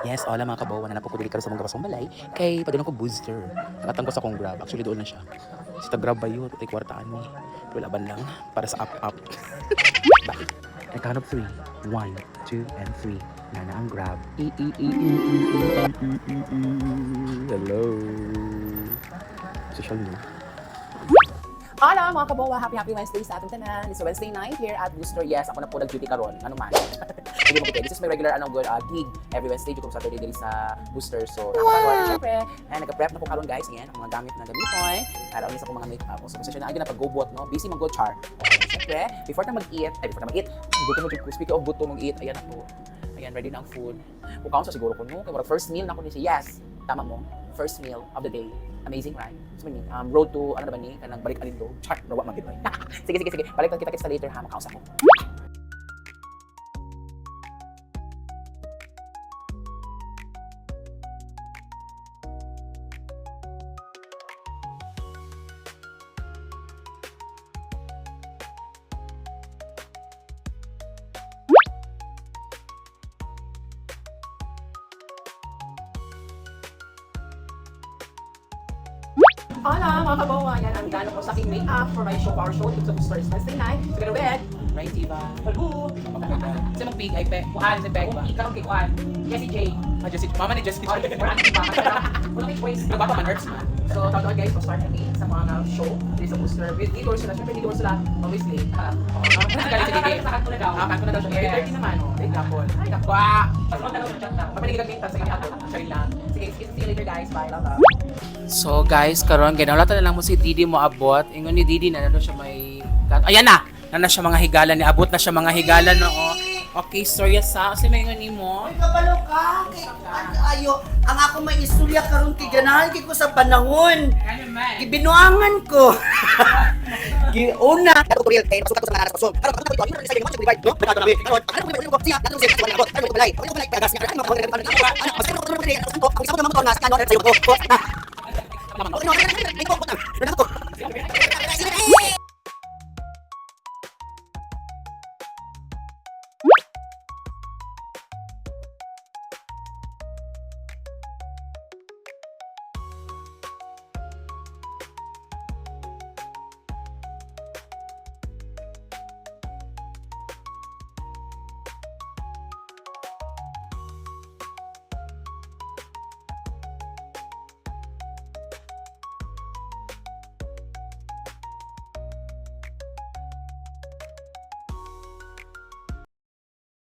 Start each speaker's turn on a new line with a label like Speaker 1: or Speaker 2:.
Speaker 1: Yes, hola mga kabawa na napupudili ka sa mga gabasong balay. Kay padulong ko booster. Nakatang ko sa kong grab. Actually doon na siya. Sa grab ba yun? Ito kwartaan mo. Wala ban lang. Para sa up-up. Bakit? I count of 3. 1, 2, and 3. Nana ang grab. Hello. Social media.
Speaker 2: Hola mga kabawa, happy Wednesday sa ating tanan. It's a Wednesday night here at Booster. Yes, ako na po nag-duty karon. Ano man. Hindi mo This is my regular gig every Wednesday dito Saturday diri sa Booster. So, nakakaroon syempre. And nag-prep na po karon guys, yan ang mga gamit na gamiton. Para ulit sa mga makeup. So, position na ay na pag-go-bot, no. Busy mag-go char. Okay, syempre, before na mag-eat, gutom mo speak of gutom mag-eat. Ayan ako. Ayan, ready na ang food. Kung sa siguro ko no, kay first meal na ko ni siya. Yes, tama mo. First meal of the day. Amazing, right? So, road to, ano na ba ni? Kanang balik alindo. Char, nawa magit. Sige. Balik kita later ha. Makausap ko. Hola mga kabawa, yan ang gano'n ko sa aking make-up for my show, our show dito sa Booster Wednesday night. So, gano'n bed, right, diba? Hello! Kasi mong pig, ay pe, kuhan, si peg ba? Ikaw kay kuhan, Jessie J. Jessie, mama ni Jessie J. Wala may choice, nagpapa man nerves man. So, tawag guys, for start kami sa mga show dito sa Booster. With Igor sila, syempre Igor sila, always late. Kakan ko na daw siya, 30 naman, late lapon. Ay, nakwa! Kapag nagigagmintan sa kanya ako, share lang. Sige, see you later guys, bye, love. So guys, karon ginawlatan na lang mo si Didi mo abot. Ingon ni Didi na siya may ayan na. Na siya mga higalan ni abot na siya mga higalan no. Okay, sorry sa kasi may ingon nimo.
Speaker 3: Ay kabalo ka. Kay ayo ang ako may istorya karon kay ganahan kay ko sa panahon. Gibinuangan ko. Giuna. Ako ko real kay sukat ko sa mga aras. Karon ako ito, sa mga divide, no? Ano ko siya, ano siya, ano ko balay. Ano ko balay gas niya. Ano ko balay. Ano ko balay. Ang isa ko naman ko nas kano sa iyo ko.